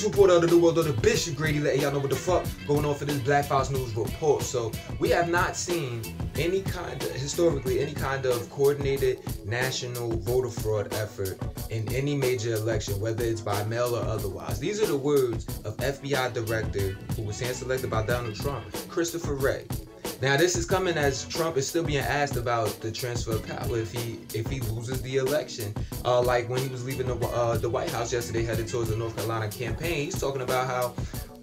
report out of the world of the Bishop Grady, letting y'all know what the fuck going on for this Black Fox News report. So we have not seen any kind of, historically, any kind of coordinated national voter fraud effort in any major election, whether it's by mail or otherwise. These are the words of FBI Director, who was hand-selected by Donald Trump, Christopher Wray. Now this is coming as Trump is still being asked about the transfer of power if he loses the election. Like when he was leaving the White House yesterday, headed towards the North Carolina campaign, he's talking about how,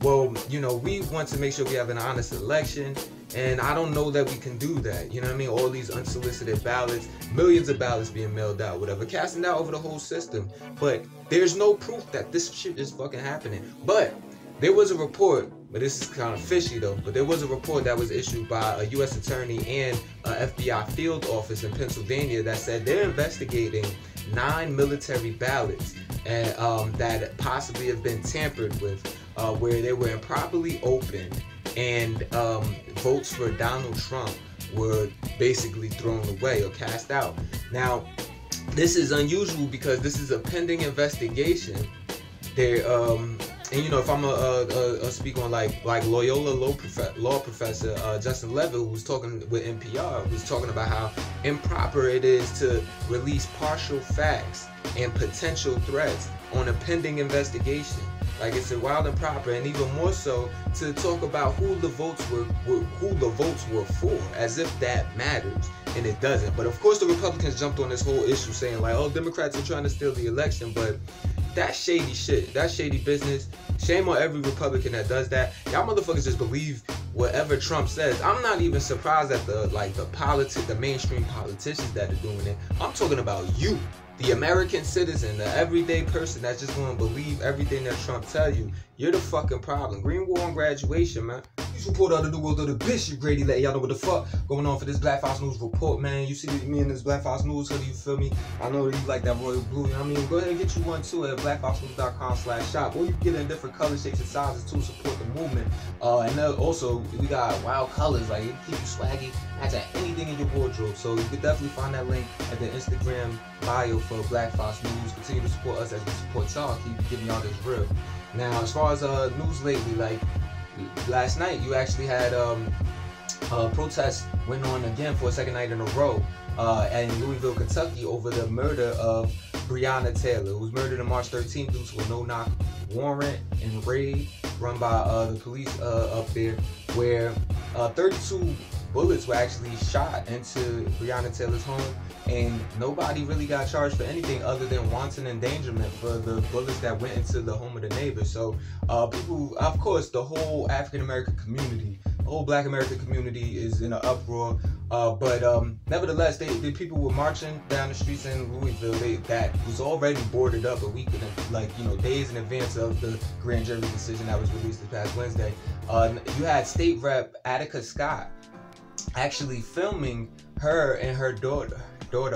well, you know, we want to make sure we have an honest election, and I don't know that we can do that. You know what I mean? All these unsolicited ballots, millions of ballots being mailed out, whatever, casting doubt over the whole system. But there's no proof that this shit is fucking happening. But there was a report, but this is kind of fishy though, but there was a report that was issued by a U.S. attorney and a FBI field office in Pennsylvania that said they're investigating 9 military ballots and, that possibly have been tampered with, where they were improperly opened, and votes for Donald Trump were basically thrown away or cast out. Now, this is unusual because this is a pending investigation. And you know, if I'm a speak on like Loyola law professor Justin Levitt, who was talking with NPR, was talking about how improper it is to release partial facts and potential threats on a pending investigation. Like, it's a wild and improper, and even more so to talk about who the votes were for, as if that matters, and it doesn't. But of course, the Republicans jumped on this whole issue, saying like, "Oh, Democrats are trying to steal the election," but that's shady shit. That's shady business. Shame on every Republican that does that. Y'all motherfuckers just believe whatever Trump says. I'm not even surprised at the mainstream politicians that are doing it. I'm talking about you, the American citizen, the everyday person that's just going to believe everything that Trump tell you. You're the fucking problem. Green War on graduation, man. You report out of the world of the Bishop Grady, letting y'all know what the fuck going on for this Black Fox News report, man. You see me in this Black Fox News hoodie, you feel me? I know you like that royal blue, you know what I mean? Go ahead and get you one too at blackfoxnews.com/shop. Or you can get it in different colors, shapes, and sizes to support the movement. And then also, we got wild colors, like it keep you swaggy, match at anything in your wardrobe. So you can definitely find that link at the Instagram bio for Black Fox News. Continue to support us as we support y'all. Keep giving y'all this real. Now, as far as news lately, like last night, you actually had protests went on again for a second night in a row in Louisville, Kentucky, over the murder of Breonna Taylor, who was murdered on March 13th due to a no-knock warrant and raid run by the police up there, where 32 bullets were actually shot into Breonna Taylor's home, and nobody really got charged for anything other than wanton endangerment for the bullets that went into the home of the neighbor. So people, of course, the whole African American community, the whole Black American community is in an uproar. But nevertheless, the people were marching down the streets in Louisville. That was already boarded up a week, days in advance of the grand jury decision that was released this past Wednesday. You had State Rep Attica Scott actually filming her and her daughter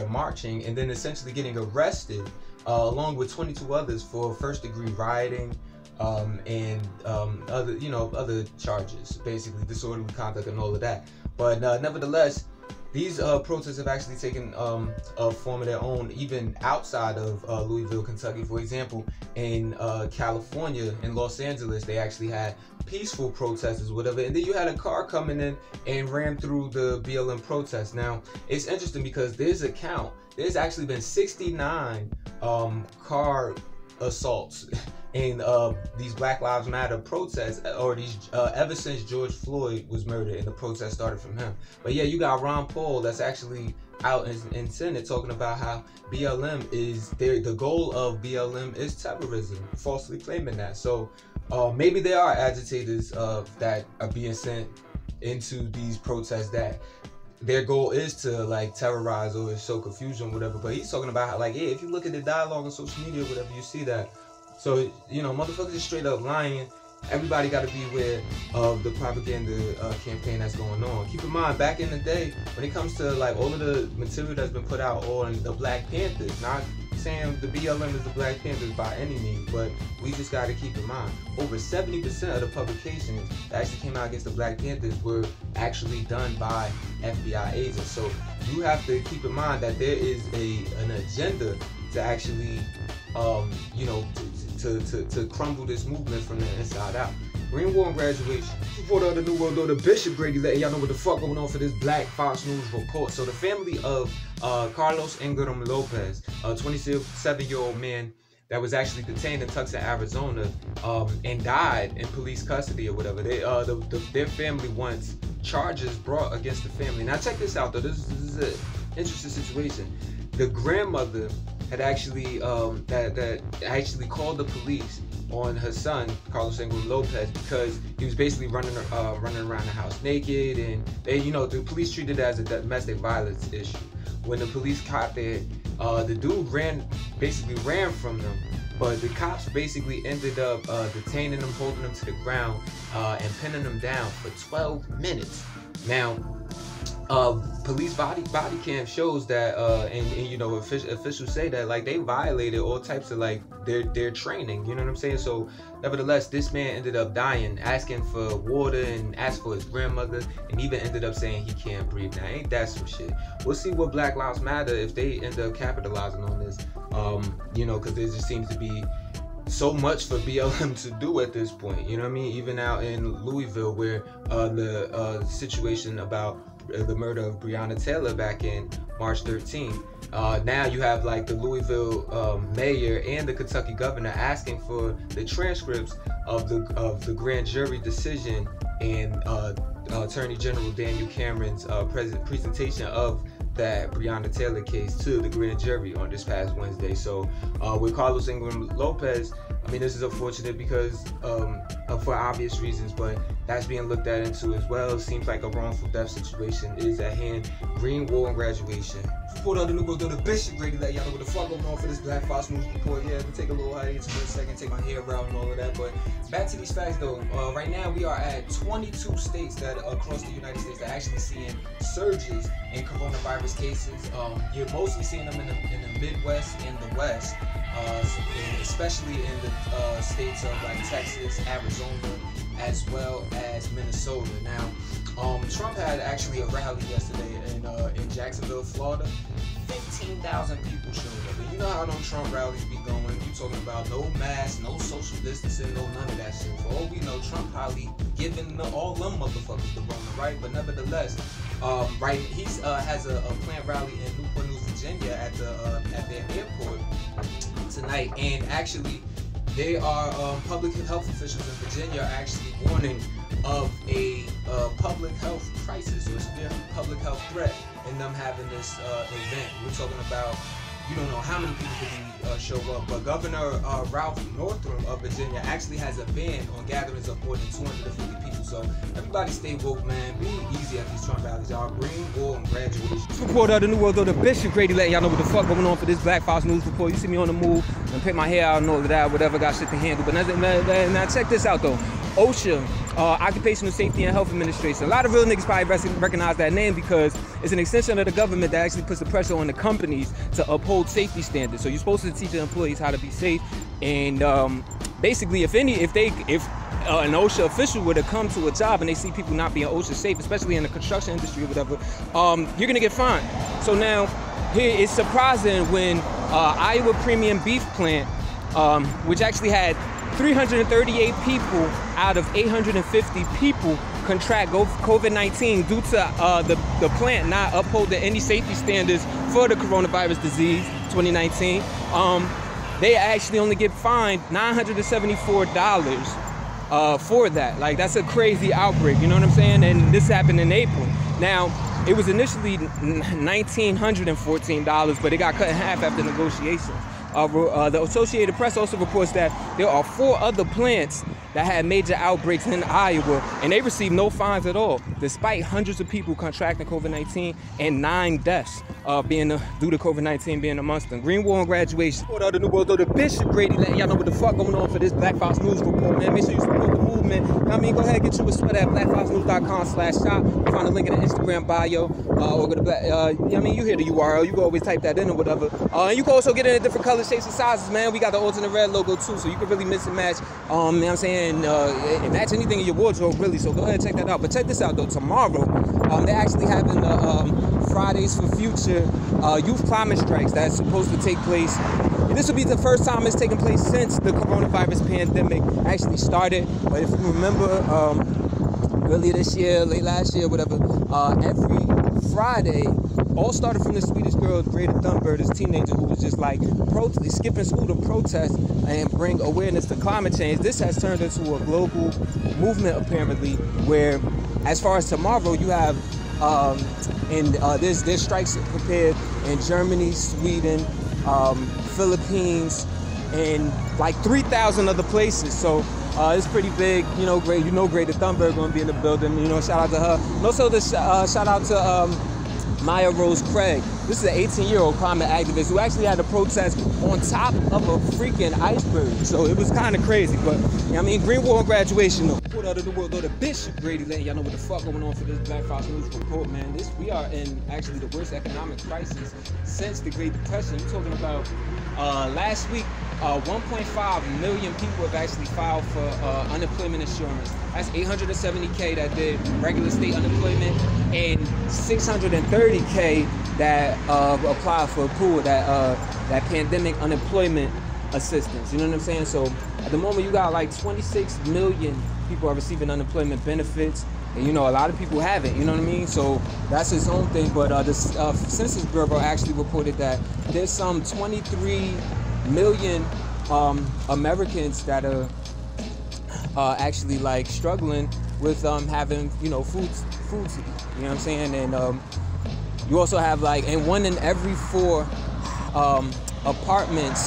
marching, and then essentially getting arrested along with 22 others for first-degree rioting and other charges, basically disorderly conduct and all of that. But nevertheless, these protests have actually taken a form of their own, even outside of Louisville, Kentucky. For example, in California, in Los Angeles, they actually had peaceful protesters, whatever. And then you had a car coming in and ran through the BLM protest. Now, it's interesting because there's a count. There's actually been 69 car assaults in these Black Lives Matter protests, or these ever since George Floyd was murdered and the protest started from him. But yeah, you got Ron Paul that's actually out in Senate talking about how BLM is the goal of BLM is terrorism, falsely claiming that. So maybe there are agitators that are being sent into these protests that their goal is to like terrorize or show confusion, whatever. But he's talking about how, like, yeah, if you look at the dialogue on social media, whatever, you see that. So, you know, motherfuckers is straight up lying. Everybody got to be aware of the propaganda campaign that's going on. Keep in mind, back in the day, when it comes to like all of the material that's been put out on the Black Panthers, not saying the BLM is the Black Panthers by any means, but we just got to keep in mind, over 70% of the publications that actually came out against the Black Panthers were actually done by FBI agents. So you have to keep in mind that there is an agenda to actually you know, to crumble this movement from the inside out. Green War and Graduation. Report of the New World Order, Bishop Grady letting y'all know what the fuck going on for this Black Fox News report. So the family of Carlos Ingram Lopez, a 27-year-old man that was actually detained in Tucson, Arizona, and died in police custody or whatever. Their family wants charges brought against the family. Now check this out though. This is an interesting situation. The grandmother had actually that actually called the police on her son Carlos Ingram Lopez because he was basically running around the house naked, and the police treated it as a domestic violence issue. When the police caught there, the dude basically ran from them, but the cops basically ended up detaining him, holding him to the ground, and pinning him down for 12 minutes. Now, police body cam shows that, and officials say that like they violated all types of like their training. You know what I'm saying? So nevertheless, this man ended up dying, asking for water and asked for his grandmother, and even ended up saying he can't breathe. Now, ain't that some shit? We'll see what Black Lives Matter if they end up capitalizing on this. Because there just seems to be so much for BLM to do at this point. You know what I mean? Even out in Louisville, where the situation about the murder of Breonna Taylor back in March 13th. Now you have like the Louisville mayor and the Kentucky governor asking for the transcripts of the grand jury decision and Attorney General Daniel Cameron's presentation of that Breonna Taylor case to the grand jury on this past Wednesday. So with Carlos Ingram Lopez, I mean, this is unfortunate because for obvious reasons, but that's being looked at into as well. It seems like a wrongful death situation is at hand. Green War and Graduation. Report of the New World Order, Bishop Grady let y'all know what the fuck going on for this Black Fox News report. Yeah, we take a little hiatus for a second, take my hair out and all of that. But back to these facts though. Right now we are at 22 states that across the United States that are actually seeing surges in coronavirus cases. You're mostly seeing them in the Midwest and the West, especially in the states of like Texas, Arizona, as well as Minnesota. Now, Trump had actually a rally yesterday in Jacksonville, Florida. 15,000 people showed up. And you know how them Trump rallies be going. You talking about no mask, no social distancing, no none of that shit. For all we know, Trump probably giving all them motherfuckers the Rona, right? But nevertheless, right, he has a planned rally in Newport News, Virginia at their airport tonight, and actually they are public health officials in Virginia are actually warning of a public health crisis or a severe public health threat in them having this event. We're talking about, you don't know how many people could show up, but Governor Ralph Northam of Virginia actually has a ban on gatherings of more than 250 people. So everybody stay woke, man. Be easy at these Trump rallies, y'all. Green War and Graduation. Report of the New World Order, Bishop Grady letting y'all know what the fuck going on for this Black Fox News report. You see me on the move and pick my hair out and all of that, whatever, got shit to handle. But now check this out though. OSHA, Occupational Safety and Health Administration. A lot of real niggas probably recognize that name because it's an extension of the government that actually puts the pressure on the companies to uphold safety standards. So you're supposed to teach the employees how to be safe. And basically, if an OSHA official were to come to a job and they see people not being OSHA safe, especially in the construction industry or whatever, you're gonna get fined. So now, here it's surprising when Iowa Premium Beef Plant, which actually had 338 people out of 850 people contract COVID-19 due to the plant not upholding any safety standards for the coronavirus disease 2019. They actually only get fined $974 for that. Like, that's a crazy outbreak, you know what I'm saying? And this happened in April. Now, it was initially $1,914, but it got cut in half after negotiations. The Associated Press also reports that there are 4 other plants that had major outbreaks in Iowa, and they received no fines at all, despite hundreds of people contracting COVID-19 and 9 deaths due to COVID-19 being amongst them. Green War and Graduation. Report of the New World Order, Bishop Grady letting y'all know what the fuck going on for this Black Fox News report, man. Make sure you support the movement. I mean, go ahead, get you a sweater at blackfoxnews.com/shop. Find a link in the Instagram bio, or go to you hear the URL. You can always type that in or whatever. And you can also get it in different colors, shapes, and sizes, man. We got the alternate red logo too, so you can really mix and match. You know what I'm saying? Match anything in your wardrobe, really. So go ahead and check that out. But check this out though. Tomorrow, they're actually having the Fridays for Future youth climate strikes that's supposed to take place this will be the first time it's taken place since the coronavirus pandemic actually started. But if you remember, earlier this year, late last year, whatever, every Friday, all started from this Swedish girl, Greta Thunberg, this teenager who was just like skipping school to protest and bring awareness to climate change. This has turned into a global movement, apparently, where as far as tomorrow, you have there's strikes prepared in Germany, Sweden, Philippines, and like 3,000 other places. So it's pretty big. You know, Greta Thunberg gonna be in the building. You know, shout out to her. And also shout out to Maya Rose Craig. This is an 18-year-old climate activist who actually had a protest on top of a freaking iceberg. So it was kind of crazy, but you know what I mean, Green Wall and Graduation though. Report out of the world though, the Bishop Grady letting y'all know what the fuck going on for this Black Fox News Report, man. We are in actually the worst economic crisis since the Great Depression. You're talking about last week, 1.5 million people have actually filed for unemployment insurance. That's 870K that did regular state unemployment and 630K that applied for a pool, that pandemic unemployment assistance. You know what I'm saying? So at the moment, you got like 26 million people are receiving unemployment benefits. And, you know, a lot of people haven't, you know what I mean? So that's its own thing. But the Census Bureau actually reported that there's some 23 million Americans that are actually like struggling with having, you know, food to eat. You know what I'm saying? And you also have like, and 1 in every 4 apartment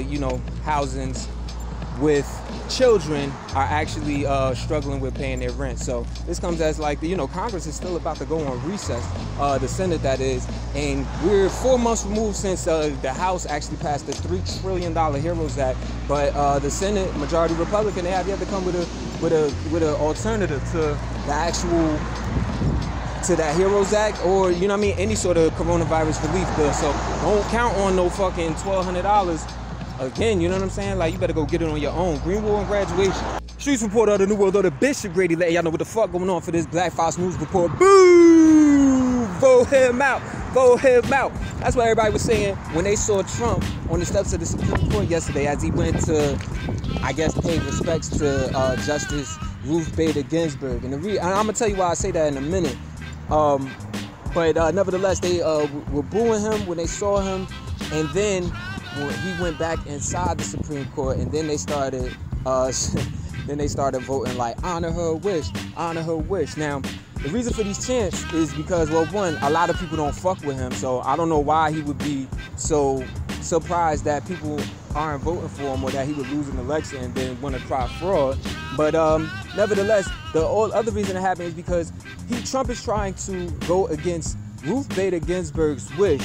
you know, housings with children are actually struggling with paying their rent. So this comes as like, you know, Congress is still about to go on recess, the Senate that is, and we're 4 months removed since the House actually passed the $3 trillion HEROES Act, but the Senate, majority Republican, they have yet to come with an alternative to the actual, to that HEROES Act, or, you know what I mean, any sort of coronavirus relief bill. So don't count on no fucking $1,200 again, you know what I'm saying? Like, you better go get it on your own. Green Wall and Graduation. Streets Report of the New World, though, the Bishop Grady letting y'all know what the fuck going on for this Black Fox News Report. Boo! Vote him out. Vote him out. That's what everybody was saying when they saw Trump on the steps of the Supreme Court yesterday as he went to, I guess, pay respects to Justice Ruth Bader Ginsburg. And I'm going to tell you why I say that in a minute. But nevertheless, they were booing him when they saw him, and then he went back inside the Supreme Court, and then they started voting like honor her wish, honor her wish. Now, the reason for these chants is because, well, one, a lot of people don't fuck with him, so I don't know why he would be so surprised that people aren't voting for him or that he would lose an election and then want to try fraud. But nevertheless, the other reason it happened is because Trump is trying to go against Ruth Bader Ginsburg's wish,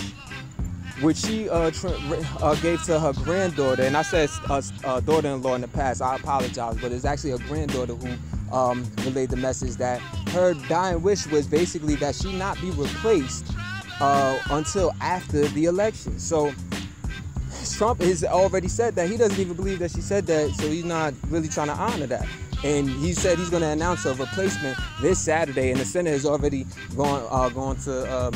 which she gave to her granddaughter. And I said daughter-in-law in the past, I apologize, but it's actually a granddaughter who relayed the message that her dying wish was basically that she not be replaced until after the election. So Trump has already said that he doesn't even believe that she said that, so he's not really trying to honor that. And he said he's going to announce a replacement this Saturday, and the Senate has already gone to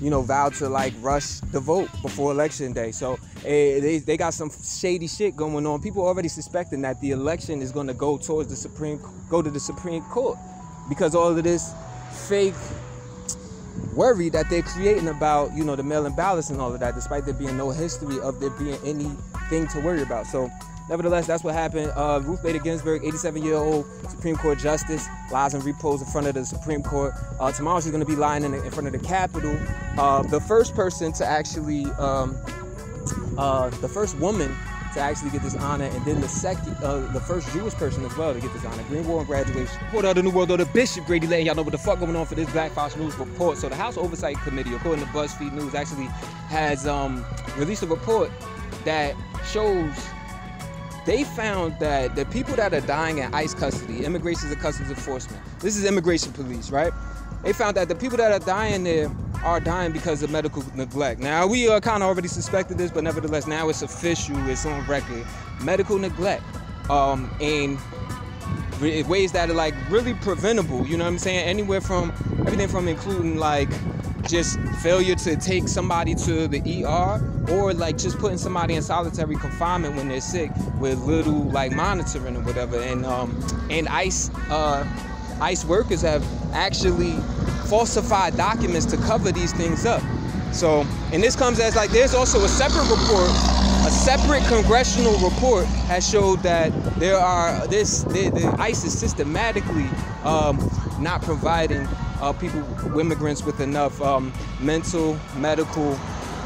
you know, vowed to like rush the vote before election day. So they got some shady shit going on. People are already suspecting that the election is going to go to the Supreme Court because all of this fake worry that they're creating about, you know, the mail-in ballots and all of that, despite there being no history of there being anything to worry about. So nevertheless, that's what happened. Ruth Bader Ginsburg, 87-year-old Supreme Court justice, lies in repose in front of the Supreme Court. Tomorrow she's going to be lying in front of the Capitol. The first person to actually, the first woman to actually get this honor, and then the first Jewish person as well to get this honor. Green Wall and Graduation. Report out of the New World, though, the Bishop Grady letting y'all know what the fuck going on for this Black Fox News Report. So the House Oversight Committee, according to BuzzFeed News, actually has released a report that shows they found that the people that are dying in ICE custody, Immigration and Customs Enforcement, this is immigration police, right? They found that the people that are dying there are dying because of medical neglect. Now, we kind of already suspected this, but nevertheless, now it's official, it's on record. Medical neglect, and ways that are like really preventable, you know what I'm saying? Everything from including like just failure to take somebody to the ER, or like just putting somebody in solitary confinement when they're sick with little like monitoring or whatever. And ICE workers have actually falsified documents to cover these things up. So, and this comes as like, there's also a separate report, a separate congressional report has showed that there are the ICE is systematically not providing immigrants with enough mental, medical,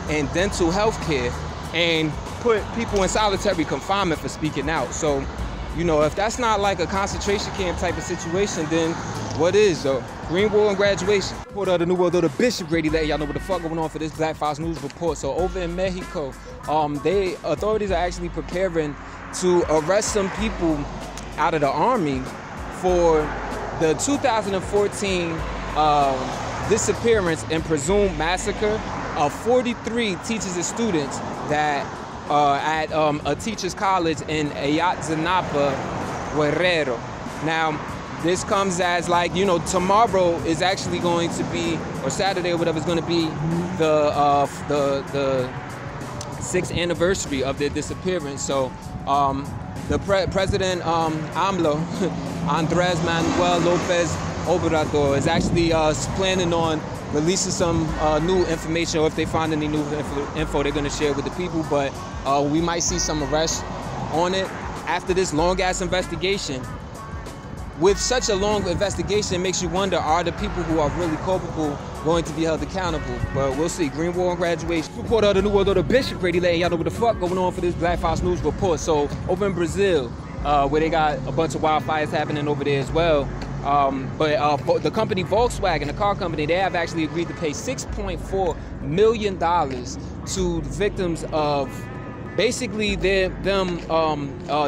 and dental health care, and put people in solitary confinement for speaking out. So, you know, if that's not like a concentration camp type of situation, then what is, though? Green Wall and Graduation. Report of the New World Order, Bishop Grady letting y'all know what the fuck going on for this Black Fox News report. So over in Mexico, authorities are actually preparing to arrest some people out of the army for the 2014 disappearance and presumed massacre of 43 teachers and students that at a teacher's college in Ayotzinapa, Guerrero. Now, this comes as like, you know, tomorrow is actually going to be, or Saturday or whatever, is going to be the 6th anniversary of their disappearance. So the President AMLO, Andres Manuel Lopez Obrador, is actually planning on releasing some new information, or if they find any new info, they're going to share with the people. But we might see some arrests on it after this long-ass investigation. With such a long investigation, it makes you wonder, are the people who are really culpable going to be held accountable? But we'll see. Green Wall and Graduation. Report of the New World Order, Bishop Grady letting y'all know what the fuck going on for this Black Fox News report. So over in Brazil, where they got a bunch of wildfires happening over there as well. But the company Volkswagen, the car company, they have actually agreed to pay $6.4 million to victims of basically them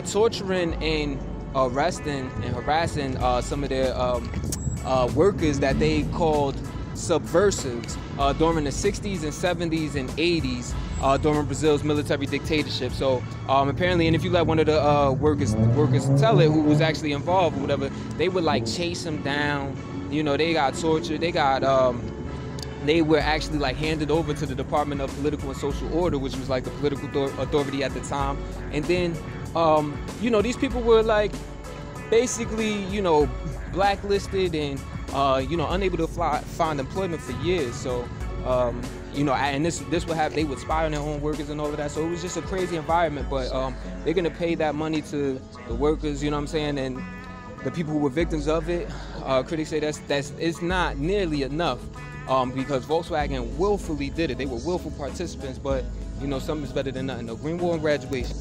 torturing and arresting and harassing some of their workers that they called subversives during the 60s and 70s and 80s during Brazil's military dictatorship. So apparently, and if you let one of the workers tell it, who was actually involved or whatever, they would like chase them down. You know, they got tortured. They were actually like handed over to the Department of Political and Social Order, which was like the political authority at the time. And then you know, these people were like basically, you know, blacklisted and you know, unable to find employment for years. So you know, and this would have, they would spy on their own workers and all of that. So it was just a crazy environment. But they're gonna pay that money to the workers, you know what I'm saying, and the people who were victims of it. Critics say it's not nearly enough because Volkswagen willfully did it. They were willful participants, but you know, something's better than nothing. No, Green Wall and Graduation.